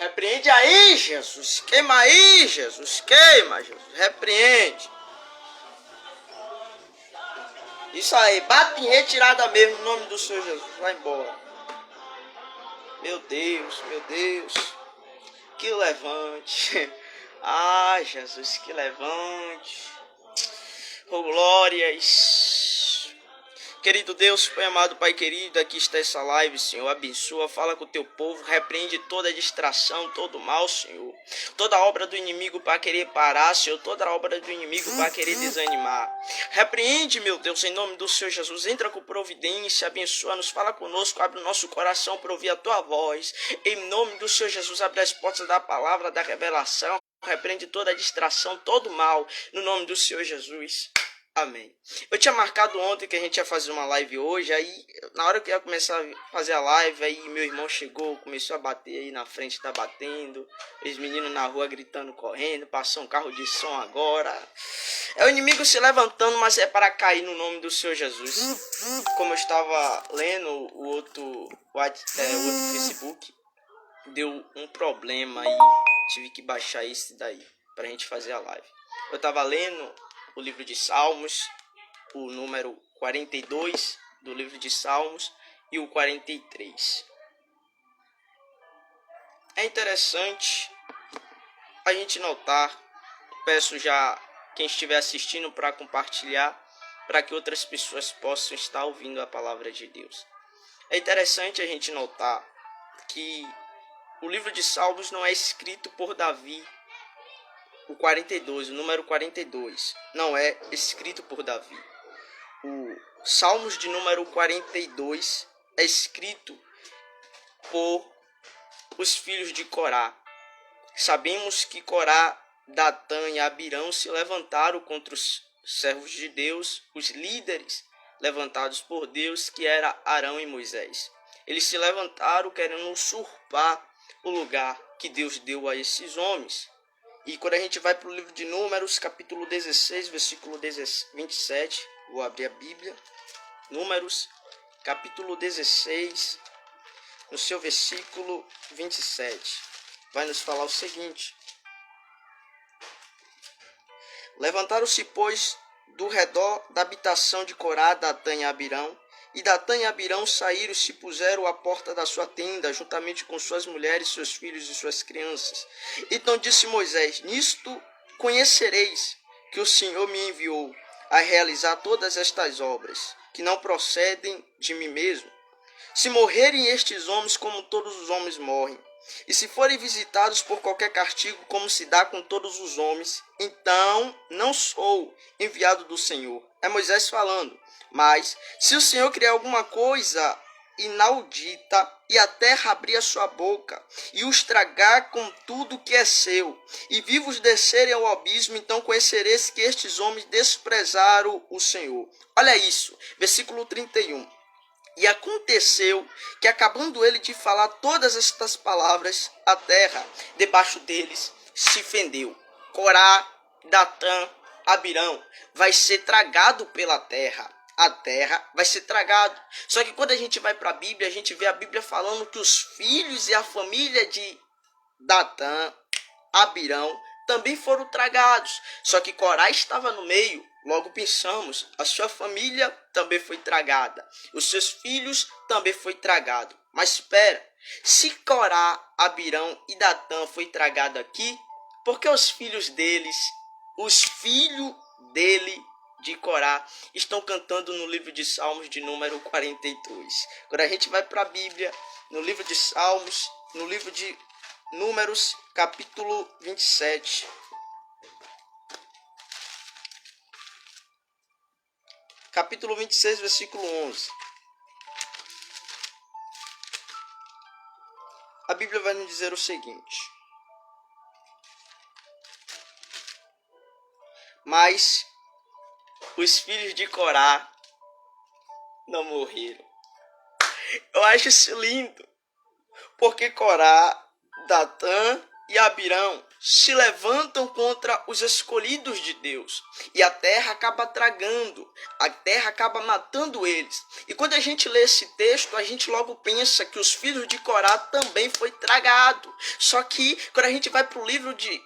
Repreende aí, Jesus. Queima aí, Jesus. Queima, Jesus. Repreende. Isso aí. Bate em retirada mesmo, no nome do Senhor Jesus. Vai embora. Meu Deus, meu Deus. Que levante. Ah, Jesus, que levante. Oh, glórias. Querido Deus, Pai amado, Pai querido, aqui está essa live, Senhor, abençoa, fala com o teu povo, repreende toda distração, todo mal, Senhor, toda obra do inimigo para querer parar, Senhor, toda obra do inimigo para querer desanimar, repreende, meu Deus, em nome do Senhor Jesus, entra com providência, abençoa-nos, fala conosco, abre o nosso coração para ouvir a tua voz, em nome do Senhor Jesus, abre as portas da palavra, da revelação, repreende toda distração, todo mal, no nome do Senhor Jesus. Amém. Eu tinha marcado ontem que a gente ia fazer uma live hoje, aí na hora que eu ia começar a fazer a live, aí meu irmão chegou, começou a bater aí na frente, tá batendo, os meninos na rua gritando, correndo, passou um carro de som agora. É o inimigo se levantando, mas é para cair no nome do Senhor Jesus. Como eu estava lendo o outro Facebook, deu um problema aí, tive que baixar esse daí pra gente fazer a live. Eu estava lendo o livro de Salmos, o número 42 do livro de Salmos e o 43. É interessante a gente notar, peço já quem estiver assistindo para compartilhar, para que outras pessoas possam estar ouvindo a palavra de Deus. É interessante a gente notar que o livro de Salmos não é escrito por Davi. O 42, o número 42, não é escrito por Davi. O Salmos de número 42 é escrito por os filhos de Corá. Sabemos que Corá, Datã e Abirão se levantaram contra os servos de Deus, os líderes levantados por Deus, que era Arão e Moisés. Eles se levantaram querendo usurpar o lugar que Deus deu a esses homens. E quando a gente vai para o livro de Números, capítulo 16, versículo 27, vou abrir a Bíblia. Números, capítulo 16, no seu versículo 27, vai nos falar o seguinte: levantaram-se, pois, do redor da habitação de Corá, Datã e Abirão, e Datã e Abirão saíram e se puseram à porta da sua tenda, juntamente com suas mulheres, seus filhos e suas crianças. Então disse Moisés: nisto conhecereis que o Senhor me enviou a realizar todas estas obras, que não procedem de mim mesmo. Se morrerem estes homens como todos os homens morrem, e se forem visitados por qualquer castigo, como se dá com todos os homens, então não sou enviado do Senhor. É Moisés falando. Mas se o Senhor criar alguma coisa inaudita, e a terra abrir a sua boca, e os tragar com tudo que é seu, e vivos descerem ao abismo, então conhecereis que estes homens desprezaram o Senhor. Olha isso, versículo 31. E aconteceu que, acabando ele de falar todas estas palavras, a terra debaixo deles se fendeu. Corá, Datã, Abirão vai ser tragado pela terra. A terra vai ser tragado. Só que quando a gente vai para a Bíblia, a gente vê a Bíblia falando que os filhos e a família de Datã, Abirão, também foram tragados. Só que Corá estava no meio. Logo pensamos, a sua família também foi tragada. Os seus filhos também foi tragado. Mas espera, se Corá, Abirão e Datã foi tragado aqui, por que os filhos deles, os filhos dele de Corá, estão cantando no livro de Salmos de número 42? Quando a gente vai para a Bíblia, no livro de Salmos, no livro de Números, capítulo 27. Capítulo 26, versículo 11. A Bíblia vai nos dizer o seguinte: mas os filhos de Corá não morreram. Eu acho isso lindo, porque Corá, Datã e Abirão se levantam contra os escolhidos de Deus. E a terra acaba tragando, a terra acaba matando eles. E quando a gente lê esse texto, a gente logo pensa que os filhos de Corá também foi tragado. Só que quando a gente vai para o livro de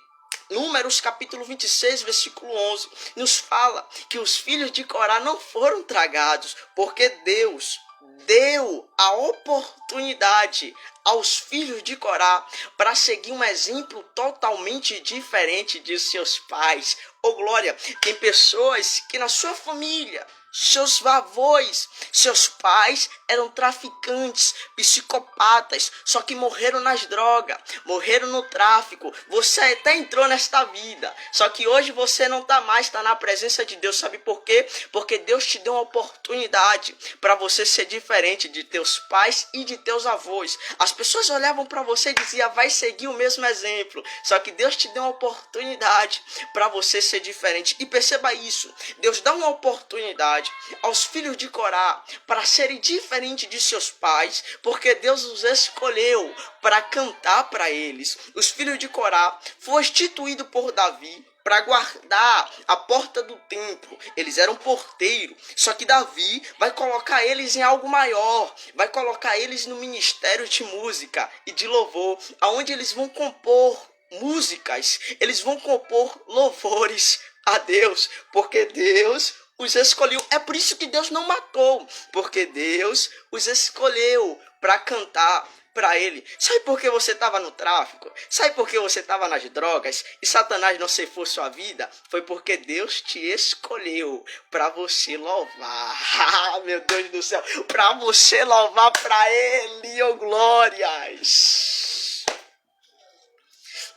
Números, capítulo 26, versículo 11, nos fala que os filhos de Corá não foram tragados, porque Deus deu a oportunidade aos filhos de Corá para seguir um exemplo totalmente diferente de seus pais. Oh glória, tem pessoas que na sua família, seus avós, seus pais eram traficantes, psicopatas, só que morreram nas drogas, morreram no tráfico. Você até entrou nesta vida, só que hoje você não está mais, está na presença de Deus. Sabe por quê? Porque Deus te deu uma oportunidade para você ser diferente de teus pais e de teus avós. As pessoas olhavam para você e diziam, vai seguir o mesmo exemplo. Só que Deus te deu uma oportunidade para você ser diferente. E perceba isso, Deus dá uma oportunidade aos filhos de Corá para serem diferentes de seus pais, porque Deus os escolheu para cantar para eles. Os filhos de Corá foram instituídos por Davi para guardar a porta do templo. Eles eram porteiros, só que Davi vai colocar eles em algo maior, vai colocar eles no ministério de música e de louvor, aonde eles vão compor músicas, eles vão compor louvores a Deus, porque Deus os escolheu. É por isso que Deus não matou, porque Deus os escolheu para cantar para ele. Sabe por que você estava no tráfico? Sabe por que você estava nas drogas e Satanás não ceifou sua vida? Foi porque Deus te escolheu para você louvar. Meu Deus do céu, para você louvar para ele, oh glórias.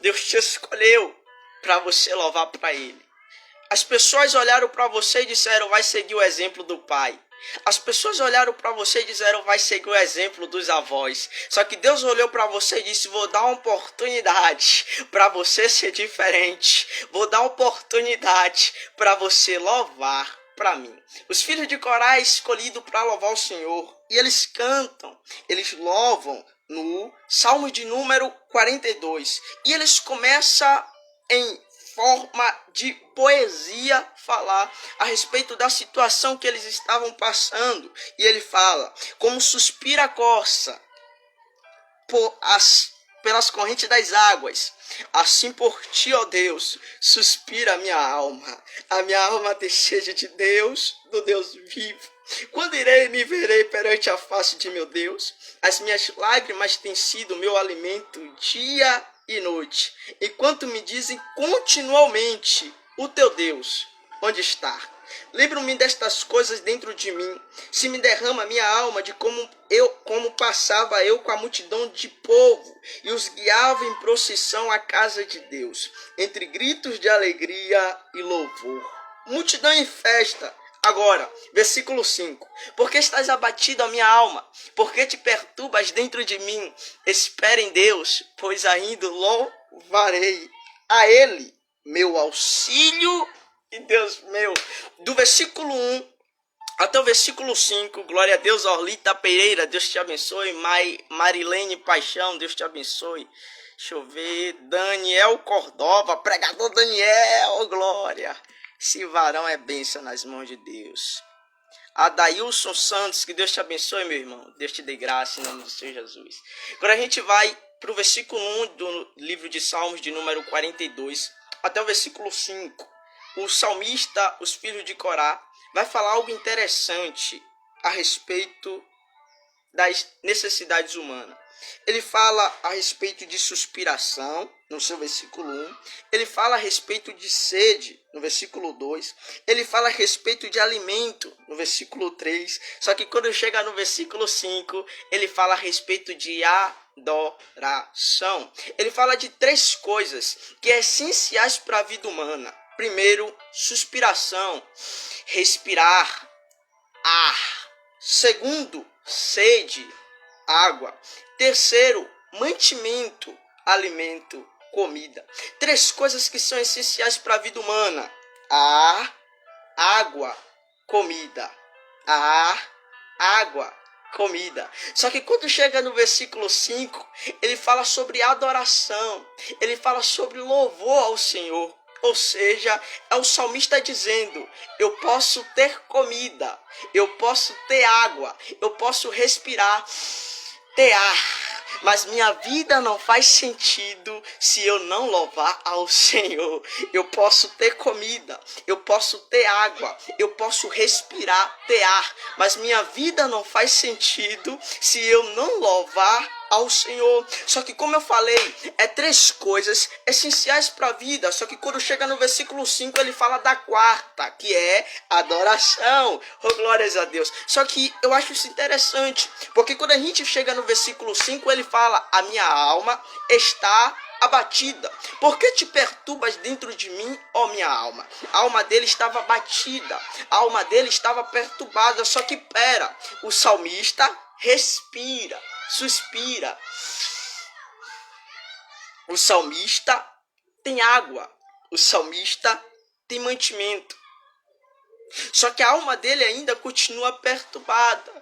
Deus te escolheu para você louvar para ele. As pessoas olharam para você e disseram, vai seguir o exemplo do pai. As pessoas olharam para você e disseram, vai seguir o exemplo dos avós. Só que Deus olhou para você e disse, vou dar uma oportunidade para você ser diferente. Vou dar uma oportunidade para você louvar para mim. Os filhos de Corá é escolhido para louvar o Senhor. E eles cantam, eles louvam no Salmo de número 42. E eles começam em forma de poesia falar a respeito da situação que eles estavam passando. E ele fala, como suspira a corça pelas correntes das águas, assim por ti, ó Deus, suspira a minha alma tem sede de Deus, do Deus vivo. Quando irei e me verei perante a face de meu Deus? As minhas lágrimas têm sido meu alimento dia e noite, enquanto me dizem continuamente, o teu Deus, onde está? Lembro-me destas coisas dentro de mim, se me derrama minha alma de como passava eu com a multidão de povo e os guiava em procissão à casa de Deus, entre gritos de alegria e louvor. Multidão em festa. Agora, versículo 5. Porque estás abatido a minha alma? Porque te perturbas dentro de mim? Espere em Deus, pois ainda louvarei a Ele, meu auxílio e Deus meu. Do versículo 1 até o versículo 5, glória a Deus. Orlita Pereira, Deus te abençoe. Marilene Paixão, Deus te abençoe. Deixa eu ver, Daniel Cordova, pregador Daniel, glória. Esse varão é bênção nas mãos de Deus. Adailson Santos, que Deus te abençoe, meu irmão. Deus te dê graça em nome do Senhor Jesus. Agora a gente vai para o versículo 1 do livro de Salmos de número 42 até o versículo 5. O salmista, os filhos de Corá, vai falar algo interessante a respeito das necessidades humanas. Ele fala a respeito de suspiração, no seu versículo 1. Ele fala a respeito de sede, no versículo 2. Ele fala a respeito de alimento, no versículo 3. Só que quando chega no versículo 5, ele fala a respeito de adoração. Ele fala de três coisas que são essenciais para a vida humana. Primeiro, suspiração, respirar, ar. Segundo, sede, água. Terceiro, mantimento, alimento, comida. Três coisas que são essenciais para a vida humana: ar, água, comida. Ar, água, comida. Só que quando chega no versículo 5, ele fala sobre adoração, ele fala sobre louvor ao Senhor. Ou seja, é o salmista dizendo: eu posso ter comida, eu posso ter água, eu posso respirar, ter ar, mas minha vida não faz sentido se eu não louvar ao Senhor. Eu posso ter comida, eu posso ter água, eu posso respirar, ter ar, mas minha vida não faz sentido se eu não louvar ao Senhor. Só que, como eu falei, é três coisas essenciais para a vida. Só que quando chega no versículo 5, ele fala da quarta, que é adoração. Oh, glórias a Deus. Só que eu acho isso interessante, porque quando a gente chega no versículo 5, ele fala: a minha alma está abatida. Por que te perturbas dentro de mim, ó minha alma? A alma dele estava abatida, a alma dele estava perturbada. Só que pera, o salmista respira, suspira. O salmista tem água, o salmista tem mantimento. Só que a alma dele ainda continua perturbada.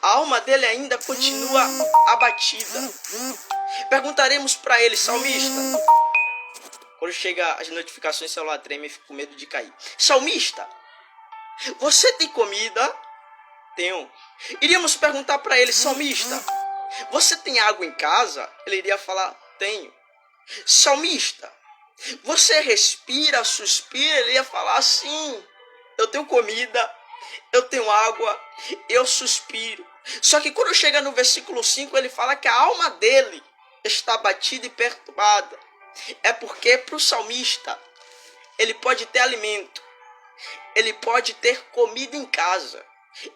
A alma dele ainda continua abatida. Perguntaremos para ele: salmista, quando chega as notificações, o celular treme e fico com medo de cair. Salmista, você tem comida? Tenho. Iríamos perguntar para ele: salmista, você tem água em casa? Ele iria falar: tenho. Salmista, você respira, suspira? Ele ia falar: sim, eu tenho comida, eu tenho água, eu suspiro. Só que quando chega no versículo 5, ele fala que a alma dele está abatida e perturbada. É porque para o salmista, ele pode ter alimento, ele pode ter comida em casa,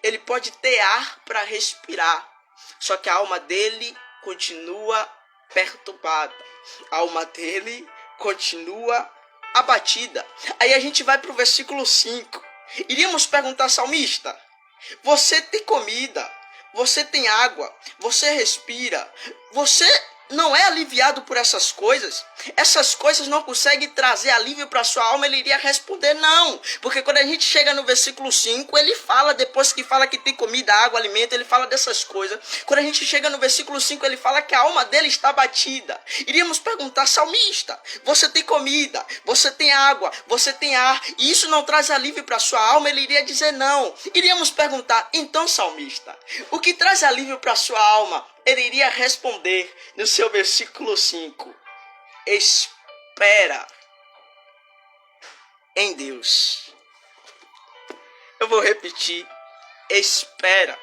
ele pode ter ar para respirar, só que a alma dele continua perturbada, a alma dele continua abatida. Aí a gente vai para o versículo 5. Iríamos perguntar: salmista, você tem comida, você tem água, você respira, você não é aliviado por essas coisas? Essas coisas não conseguem trazer alívio para sua alma? Ele iria responder: não, porque quando a gente chega no versículo 5, ele fala, depois que fala que tem comida, água, alimento, ele fala dessas coisas. Quando a gente chega no versículo 5, ele fala que a alma dele está abatida. Iríamos perguntar: salmista, você tem comida, você tem água, você tem ar, e isso não traz alívio para sua alma? Ele iria dizer: não. Iríamos perguntar: então, salmista, o que traz alívio para sua alma? Ele iria responder no seu versículo 5: espera em Deus. Eu vou repetir: espera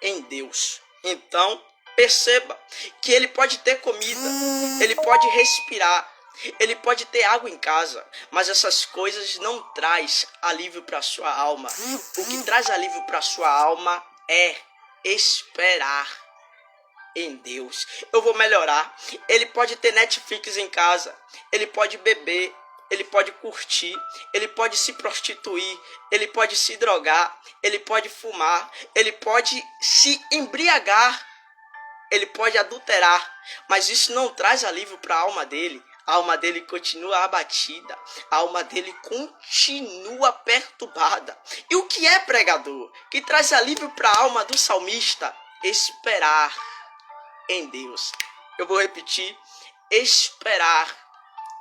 em Deus. Então, perceba que ele pode ter comida, ele pode respirar, ele pode ter água em casa, mas essas coisas não traz alívio para sua alma. O que traz alívio para sua alma é esperar em Deus. Eu vou melhorar. Ele pode ter Netflix em casa, ele pode beber, ele pode curtir, ele pode se prostituir, ele pode se drogar, ele pode fumar, ele pode se embriagar, ele pode adulterar, mas isso não traz alívio para a alma dele. A alma dele continua abatida, a alma dele continua perturbada. E o que é, pregador, que traz alívio para a alma do salmista? Esperar em Deus. Eu vou repetir: esperar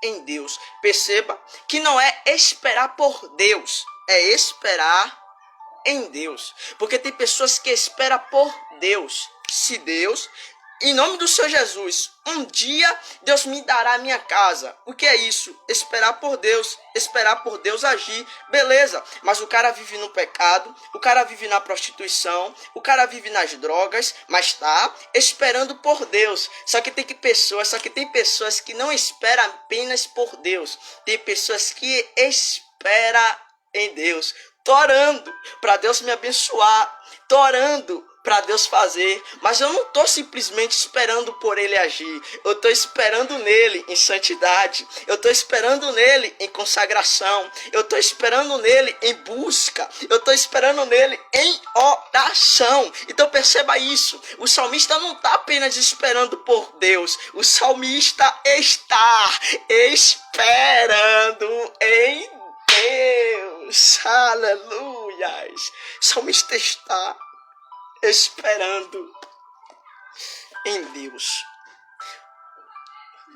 em Deus. Perceba que não é esperar por Deus, é esperar em Deus. Porque tem pessoas que esperam por Deus. Se Deus, em nome do Senhor Jesus, um dia Deus me dará a minha casa. O que é isso? Esperar por Deus, esperar por Deus agir. Beleza, mas o cara vive no pecado, o cara vive na prostituição, o cara vive nas drogas, mas está esperando por Deus. Só que tem pessoas que não esperam apenas por Deus. Tem pessoas que esperam em Deus. Tô orando para Deus me abençoar, tô orando para Deus fazer, mas eu não estou simplesmente esperando por Ele agir, eu estou esperando nele em santidade, eu estou esperando nele em consagração, eu estou esperando nele em busca, eu estou esperando nele em oração. Então perceba isso, o salmista não está apenas esperando por Deus, o salmista está esperando em Deus. Aleluias. O salmista está esperando em Deus.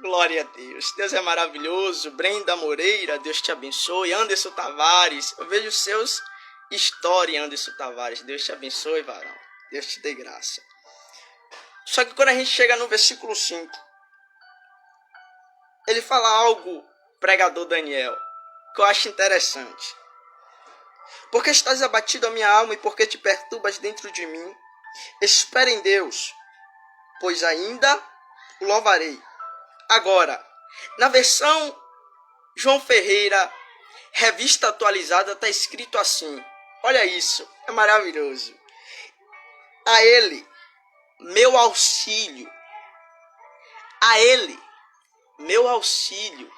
Glória a Deus. Deus é maravilhoso. Brenda Moreira, Deus te abençoe. Anderson Tavares, eu vejo seus stories, Anderson Tavares. Deus te abençoe, varão. Deus te dê graça. Só que quando a gente chega no versículo 5, ele fala algo, pregador Daniel, que eu acho interessante. Porque estás abatido a minha alma e porque te perturbas dentro de mim? Espera em Deus, pois ainda o louvarei. Agora, na versão João Ferreira, revista atualizada, está escrito assim. Olha isso, é maravilhoso. A ele, meu auxílio. A ele, meu auxílio.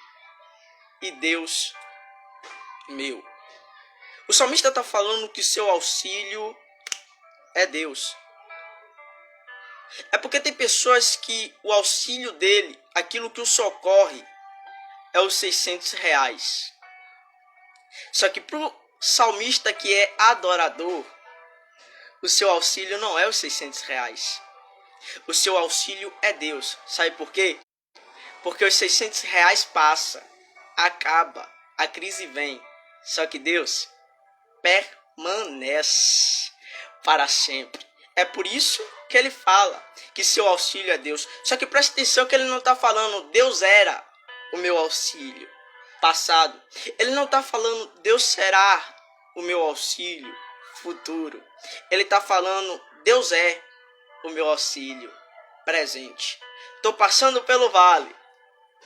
E Deus, meu. O salmista está falando que seu auxílio é Deus. É porque tem pessoas que o auxílio dele, aquilo que o socorre, é os R$600. Só que para o salmista que é adorador, o seu auxílio não é os R$600. O seu auxílio é Deus. Sabe por quê? Porque os R$600 passa, acaba, a crise vem. Só que Deus permanece para sempre. É por isso que ele fala que seu auxílio é Deus. Só que preste atenção que ele não está falando Deus era o meu auxílio passado. Ele não está falando Deus será o meu auxílio futuro. Ele está falando Deus é o meu auxílio presente. Estou passando pelo vale,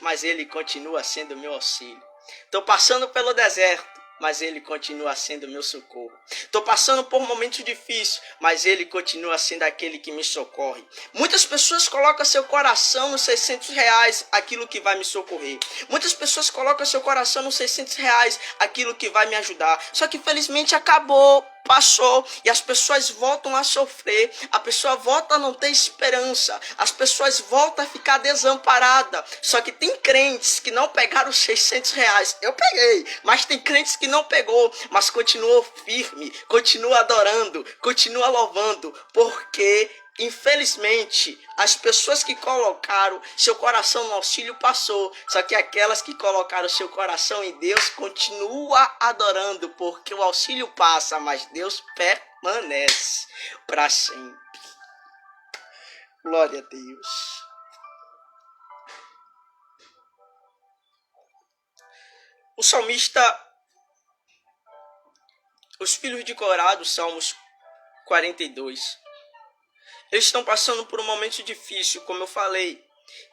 mas ele continua sendo o meu auxílio. Estou passando pelo deserto, mas ele continua sendo meu socorro. Estou passando por momentos difíceis, mas ele continua sendo aquele que me socorre. Muitas pessoas colocam seu coração nos R$600, aquilo que vai me socorrer. Muitas pessoas colocam seu coração nos R$600, aquilo que vai me ajudar. Só que infelizmente acabou, passou, e as pessoas voltam a sofrer, a pessoa volta a não ter esperança, as pessoas voltam a ficar desamparada. Só que tem crentes que não pegaram os R$600, eu peguei, mas tem crentes que não pegou, mas continuou firme, continua adorando, continua louvando, porque infelizmente as pessoas que colocaram seu coração no auxílio passou, só que aquelas que colocaram seu coração em Deus continua adorando, porque o auxílio passa, mas Deus permanece para sempre. Glória a Deus. O salmista, os filhos de Corá, do Salmos 42, eles estão passando por um momento difícil, como eu falei.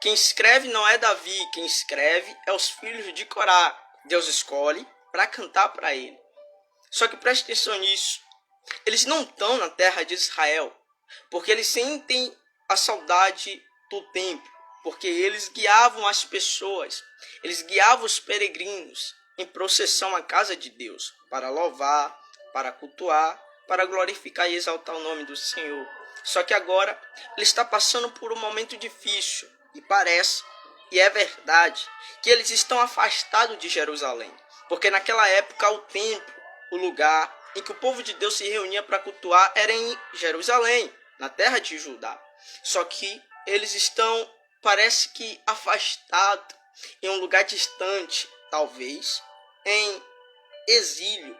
Quem escreve não é Davi, quem escreve é os filhos de Corá. Deus escolhe para cantar para ele. Só que preste atenção nisso. Eles não estão na terra de Israel, porque eles sentem a saudade do templo, porque eles guiavam as pessoas, eles guiavam os peregrinos em procissão à casa de Deus, para louvar, para cultuar, para glorificar e exaltar o nome do Senhor. Só que agora ele está passando por um momento difícil e parece, e é verdade, que eles estão afastados de Jerusalém, porque naquela época o templo, o lugar em que o povo de Deus se reunia para cultuar era em Jerusalém, na terra de Judá. Só que eles estão, parece que afastados, em um lugar distante, talvez, em exílio.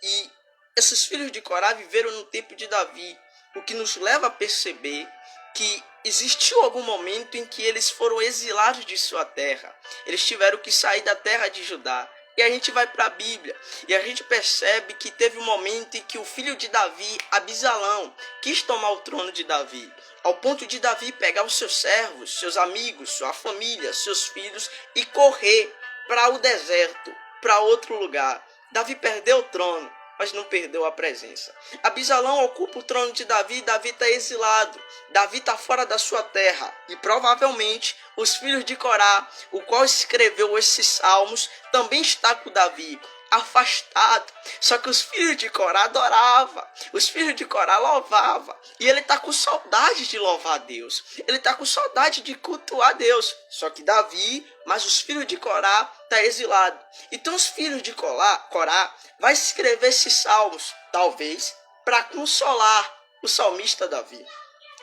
E esses filhos de Corá viveram no tempo de Davi, o que nos leva a perceber que existiu algum momento em que eles foram exilados de sua terra. Eles tiveram que sair da terra de Judá. E a gente vai para a Bíblia e a gente percebe que teve um momento em que o filho de Davi, Abisalão, quis tomar o trono de Davi, ao ponto de Davi pegar os seus servos, seus amigos, sua família, seus filhos e correr para o deserto, para outro lugar. Davi perdeu o trono, mas não perdeu a presença. Abisalão ocupa o trono de Davi, Davi está exilado, Davi está fora da sua terra. E provavelmente os filhos de Corá, o qual escreveu esses salmos, também está com Davi, afastado. Só que os filhos de Corá adoravam, os filhos de Corá louvavam. E ele está com saudade de louvar a Deus, ele está com saudade de cultuar a Deus. Só que Davi, mas os filhos de Corá está exilado. Então os filhos de Corá vai escrever esses salmos, talvez para consolar o salmista Davi,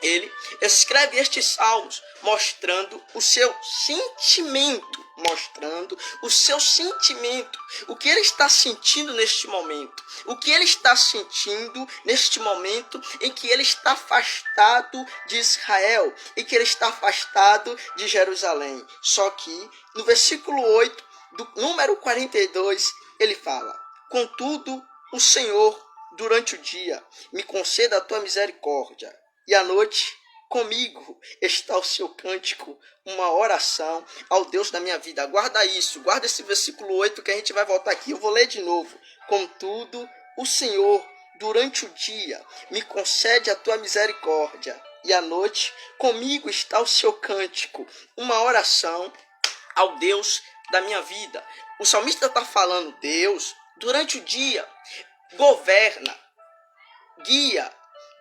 ele escreve estes salmos mostrando o seu sentimento, o que ele está sentindo neste momento, o que ele está sentindo neste momento em que ele está afastado de Israel, em que ele está afastado de Jerusalém. Só que no versículo 8, do número 42, ele fala: contudo, o Senhor, durante o dia, me conceda a tua misericórdia, e à noite comigo está o seu cântico, uma oração ao Deus da minha vida. Guarda isso, guarda esse versículo 8 que a gente vai voltar aqui. Eu vou ler de novo. Contudo, o Senhor, durante o dia, me concede a tua misericórdia, e à noite comigo está o seu cântico, uma oração ao Deus da minha vida. O salmista está falando: Deus, durante o dia, governa, guia,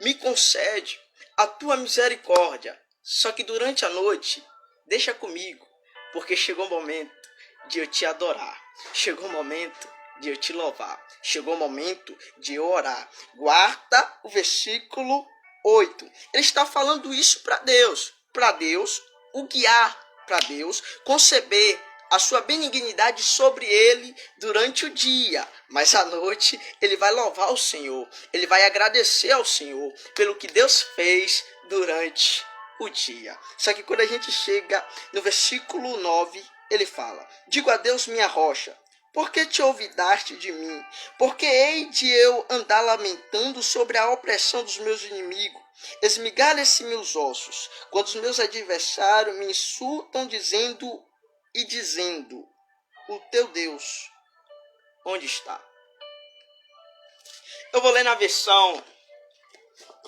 me concede a tua misericórdia. Só que durante a noite, deixa comigo, porque chegou o momento de eu te adorar. Chegou o momento de eu te louvar. Chegou o momento de eu orar. Guarda o versículo 8. Ele está falando isso para Deus o guiar, para Deus conceber a sua benignidade sobre ele durante o dia, mas à noite ele vai louvar o Senhor, ele vai agradecer ao Senhor pelo que Deus fez durante o dia. Só que quando a gente chega no versículo 9, ele fala: digo a Deus, minha rocha, por que te olvidaste de mim? Porque hei de eu andar lamentando sobre a opressão dos meus inimigos? Esmigalha-se meus ossos, quando os meus adversários me insultam, dizendo: o teu Deus, onde está? Eu vou ler na versão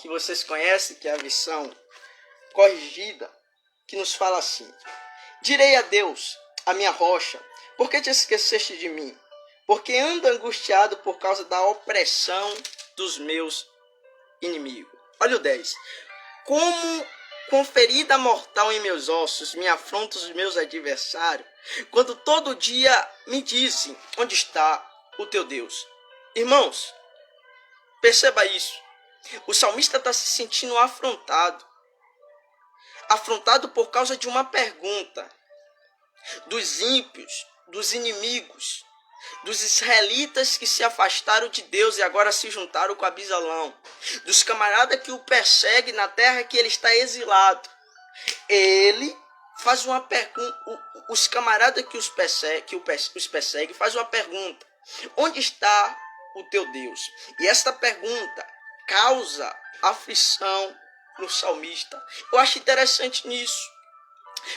que vocês conhecem, que é a versão corrigida, que nos fala assim: direi a Deus, a minha rocha, por que te esqueceste de mim? Porque ando angustiado por causa da opressão dos meus inimigos. Olha o 10. Como com ferida mortal em meus ossos, me afrontam os meus adversários, quando todo dia me dizem: onde está o teu Deus? Irmãos, perceba isso. O salmista está se sentindo afrontado por causa de uma pergunta dos ímpios, dos inimigos, dos israelitas que se afastaram de Deus e agora se juntaram com Absalão, dos camaradas que o perseguem na terra que ele está exilado. Ele faz uma pergunta, os camaradas que os perseguem faz uma pergunta: onde está o teu Deus? E esta pergunta causa aflição no salmista. Eu acho interessante nisso,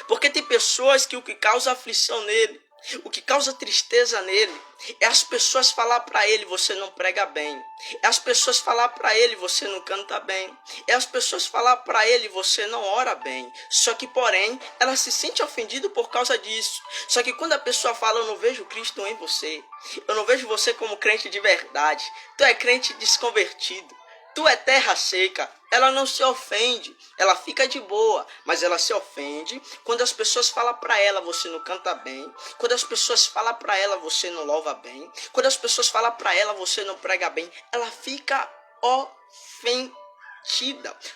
porque tem pessoas que o que causa aflição nele, o que causa tristeza nele, é as pessoas falar para ele: você não prega bem. É as pessoas falar para ele: você não canta bem. É as pessoas falar para ele: você não ora bem. Só que, porém, ela se sente ofendida por causa disso. Só que quando a pessoa fala: eu não vejo Cristo em você, eu não vejo você como crente de verdade, tu é crente desconvertido, tu é terra seca, ela não se ofende, ela fica de boa, mas ela se ofende quando as pessoas falam para ela: você não canta bem, quando as pessoas falam para ela: você não louva bem, quando as pessoas falam para ela: você não prega bem, ela fica ofendida.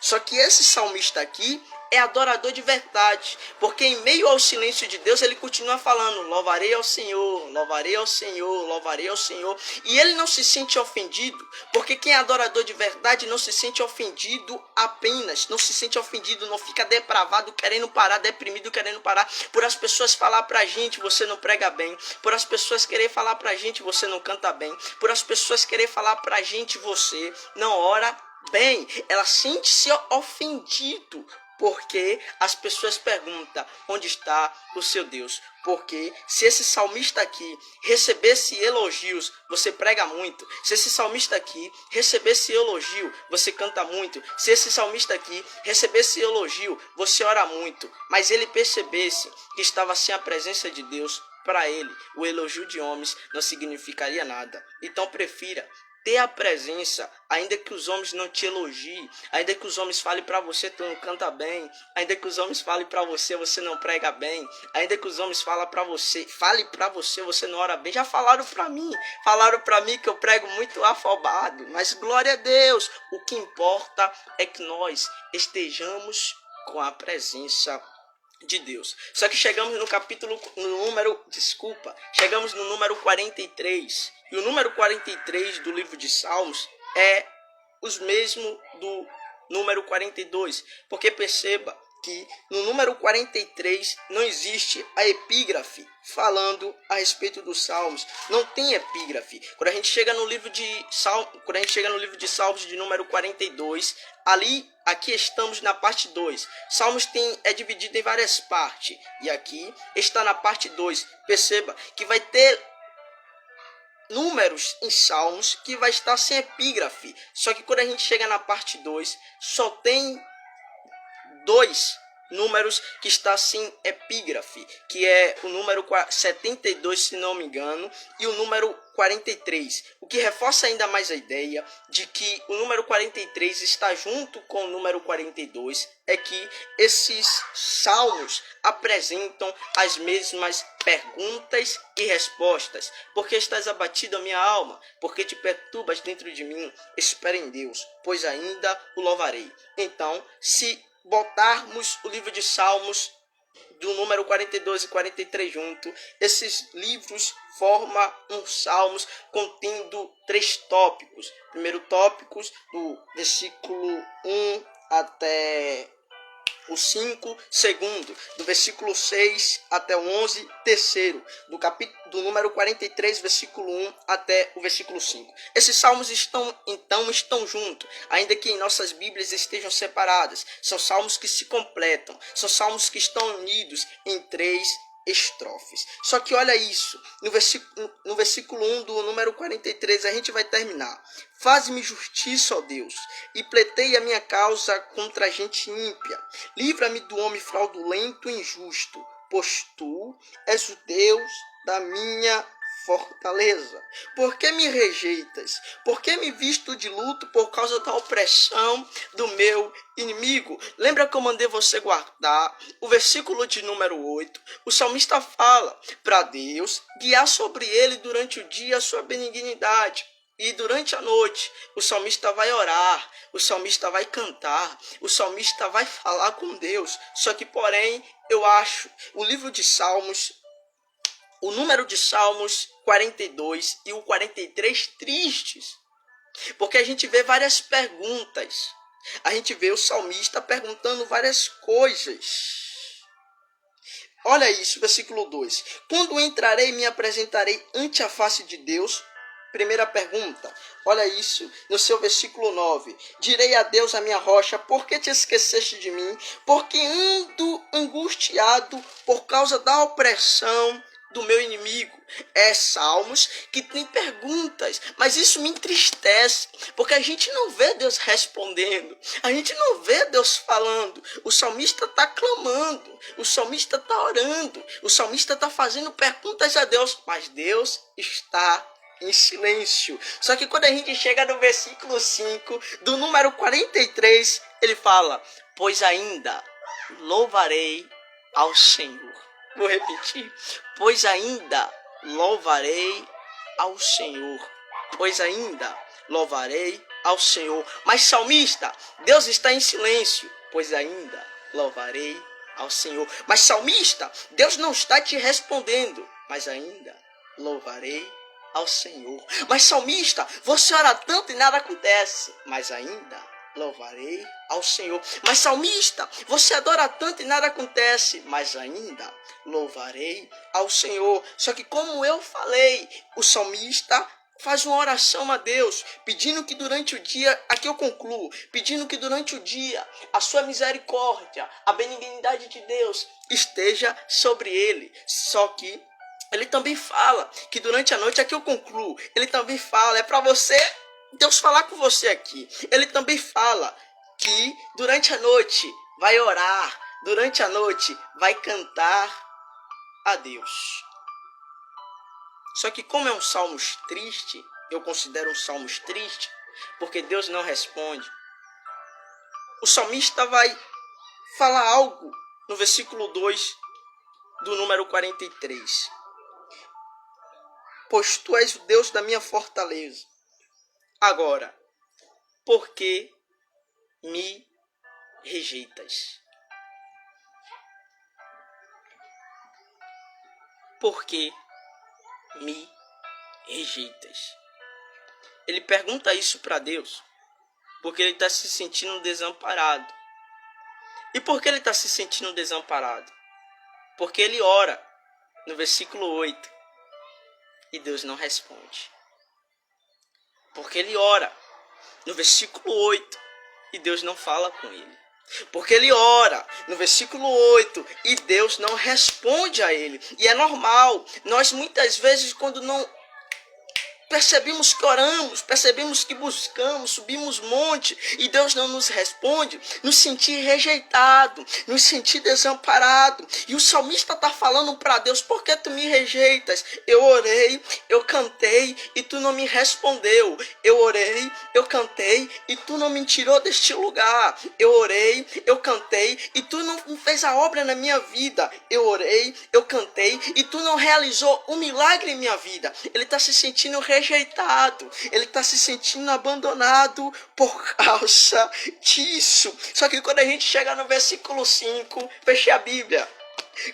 Só que esse salmista aqui é adorador de verdade, porque em meio ao silêncio de Deus ele continua falando: louvarei ao Senhor, louvarei ao Senhor, louvarei ao Senhor. E ele não se sente ofendido, porque quem é adorador de verdade não se sente ofendido apenas, não se sente ofendido, não fica depravado, querendo parar, deprimido, querendo parar, por as pessoas falar pra gente: você não prega bem, por as pessoas querer falar pra gente: você não canta bem, por as pessoas querer falar pra gente: você não ora bem. Ela sente-se ofendido porque as pessoas perguntam: onde está o seu Deus? Porque se esse salmista aqui recebesse elogios, você prega muito. Se esse salmista aqui recebesse elogio, você canta muito. Se esse salmista aqui recebesse elogio, você ora muito. Mas ele percebesse que estava sem a presença de Deus, para ele o elogio de homens não significaria nada. Então prefira ter a presença, ainda que os homens não te elogiem, ainda que os homens falem para você, tu não canta bem, ainda que os homens falem para você, você não prega bem, ainda que os homens falem para você, você não ora bem. Já falaram para mim que eu prego muito afobado, mas glória a Deus, o que importa é que nós estejamos com a presença de Deus. Só que chegamos chegamos no número 43. E o número 43 do livro de Salmos é os mesmo do número 42. Porque perceba que no número 43 não existe a epígrafe falando a respeito dos Salmos. Não tem epígrafe. Quando a gente chega no livro de Salmos de número 42, aqui estamos na parte 2. Salmos é dividido em várias partes. E aqui está na parte 2. Perceba que vai ter números em Salmos que vai estar sem epígrafe. Só que quando a gente chega na parte 2, só tem 2 números que está sem epígrafe, que é o número 72, se não me engano, e o número 43, o que reforça ainda mais a ideia de que o número 43 está junto com o número 42, é que esses salmos apresentam as mesmas perguntas e respostas. Porque estás abatido a minha alma? Porque te perturbas dentro de mim? Espera em Deus, pois ainda o louvarei. Então, se botarmos o livro de Salmos do número 42 e 43 junto, esses livros formam um Salmos contendo 3 tópicos. Primeiro tópico, do versículo 1 até o 5, segundo, do versículo 6 até o 11, terceiro, do número 43, versículo 1 até o versículo 5. Esses salmos estão juntos, ainda que em nossas Bíblias estejam separadas. São salmos que se completam, são salmos que estão unidos em 3 estrofes. Só que olha isso, no versículo 1 do número 43, a gente vai terminar. Faz-me justiça, ó Deus, e pleiteia a minha causa contra a gente ímpia. Livra-me do homem fraudulento e injusto, pois tu és o Deus da minha fortaleza. Por que me rejeitas? Por que me visto de luto por causa da opressão do meu inimigo? Lembra que eu mandei você guardar o versículo de número 8? O salmista fala para Deus guiar sobre ele durante o dia a sua benignidade. E durante a noite, o salmista vai orar, o salmista vai cantar, o salmista vai falar com Deus. Só que, porém, eu acho o livro de Salmos, o número de Salmos 42 e o 43 tristes. Porque a gente vê várias perguntas. A gente vê o salmista perguntando várias coisas. Olha isso, versículo 2. Quando entrarei e me apresentarei ante a face de Deus? Primeira pergunta, olha isso, no seu versículo 9. Direi a Deus, a minha rocha, por que te esqueceste de mim? Porque ando angustiado por causa da opressão do meu inimigo. É Salmos que tem perguntas, mas isso me entristece, porque a gente não vê Deus respondendo, a gente não vê Deus falando. O salmista está clamando, o salmista está orando, o salmista está fazendo perguntas a Deus, mas Deus está em silêncio. Só que quando a gente chega no versículo 5 do número 43, ele fala: pois ainda louvarei ao Senhor. Vou repetir: pois ainda louvarei ao Senhor. Pois ainda louvarei ao Senhor. Mas salmista, Deus está em silêncio. Pois ainda louvarei ao Senhor. Mas salmista, Deus não está te respondendo. Mas ainda louvarei ao Senhor. Mas salmista, você ora tanto e nada acontece. Mas ainda louvarei ao Senhor. Mas salmista, você adora tanto e nada acontece. Mas ainda louvarei ao Senhor. Só que como eu falei, o salmista faz uma oração a Deus, pedindo que durante o dia, aqui eu concluo, pedindo que durante o dia a sua misericórdia, a benignidade de Deus esteja sobre ele. Só que ele também fala que durante a noite, aqui eu concluo, ele também fala, é para você, Deus falar com você aqui. Ele também fala que durante a noite vai orar, durante a noite vai cantar a Deus. Só que como é um salmo triste, eu considero um salmo triste, porque Deus não responde. O salmista vai falar algo no versículo 2 do número 43. Pois tu és o Deus da minha fortaleza. Agora, por que me rejeitas? Por que me rejeitas? Ele pergunta isso para Deus porque ele está se sentindo desamparado. E por que ele está se sentindo desamparado? Porque ele ora no versículo 8 e Deus não responde. Porque ele ora no versículo 8 e Deus não fala com ele. Porque ele ora no versículo 8 e Deus não responde a ele. E é normal, nós muitas vezes quando não percebemos que oramos, percebemos que buscamos, subimos monte e Deus não nos responde, nos sentir rejeitado, nos sentir desamparado. E o salmista está falando para Deus: por que tu me rejeitas? Eu orei, eu cantei e tu não me respondeu. Eu orei, eu cantei e tu não me tirou deste lugar. Eu orei, eu cantei e tu não fez a obra na minha vida. Eu orei, eu cantei e tu não realizou um milagre em minha vida. Ele está se sentindo rejeitado, ele está se sentindo abandonado por causa disso. Só que quando a gente chega no versículo 5, fechei a Bíblia.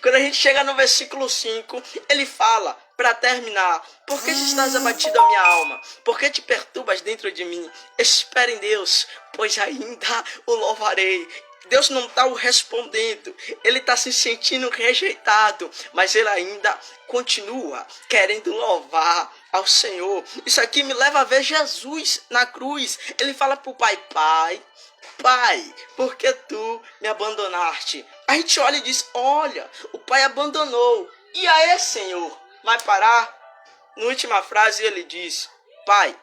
Quando a gente chega no versículo 5, ele fala, para terminar: por que estás abatido a minha alma? Por que te perturbas dentro de mim? Espere em Deus, pois ainda o louvarei. Deus não está o respondendo, ele está se sentindo rejeitado, mas ele ainda continua querendo louvar ao Senhor. Isso aqui me leva a ver Jesus na cruz. Ele fala para o Pai: Pai, por que tu me abandonaste? A gente olha e diz: olha, o Pai abandonou. E aí, Senhor, vai parar? Na última frase ele diz: Pai,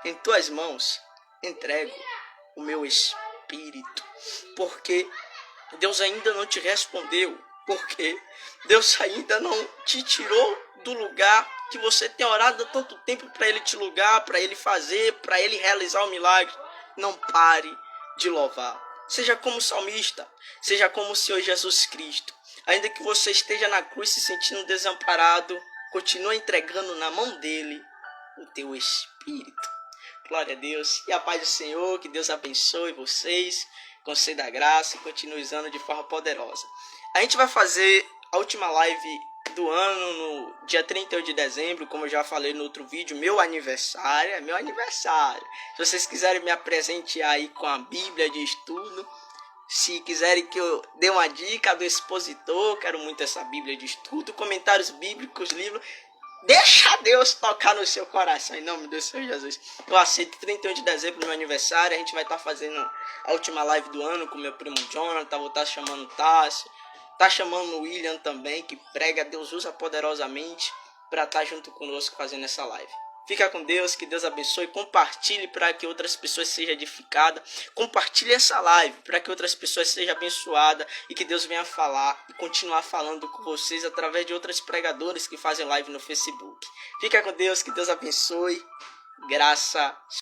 em tuas mãos entrego o meu espírito. Porque Deus ainda não te respondeu. Porque Deus ainda não te tirou do lugar que você tem orado há tanto tempo para ele te lugar, para ele fazer, para ele realizar o milagre. Não pare de louvar. Seja como o salmista, seja como o Senhor Jesus Cristo. Ainda que você esteja na cruz se sentindo desamparado, continua entregando na mão dele o teu espírito. Glória a Deus. E a paz do Senhor, que Deus abençoe vocês, conceda a graça e continue usando de forma poderosa. A gente vai fazer a última live do ano no dia 31 de dezembro, como eu já falei no outro vídeo, meu aniversário. Se vocês quiserem me presentear aí com a Bíblia de estudo, se quiserem que eu dê uma dica do expositor, quero muito essa Bíblia de estudo, comentários bíblicos, livros. Deixa Deus tocar no seu coração, em nome do Senhor Jesus. Eu aceito 31 de dezembro, meu aniversário. A gente vai estar fazendo a última live do ano com meu primo Jonathan. Vou estar chamando o Tássio. Tá chamando o William também, que prega. Deus usa poderosamente para estar junto conosco fazendo essa live. Fica com Deus, que Deus abençoe. Compartilhe para que outras pessoas sejam edificadas. Compartilhe essa live para que outras pessoas sejam abençoadas e que Deus venha falar e continuar falando com vocês através de outros pregadores que fazem live no Facebook. Fica com Deus, que Deus abençoe. Graça.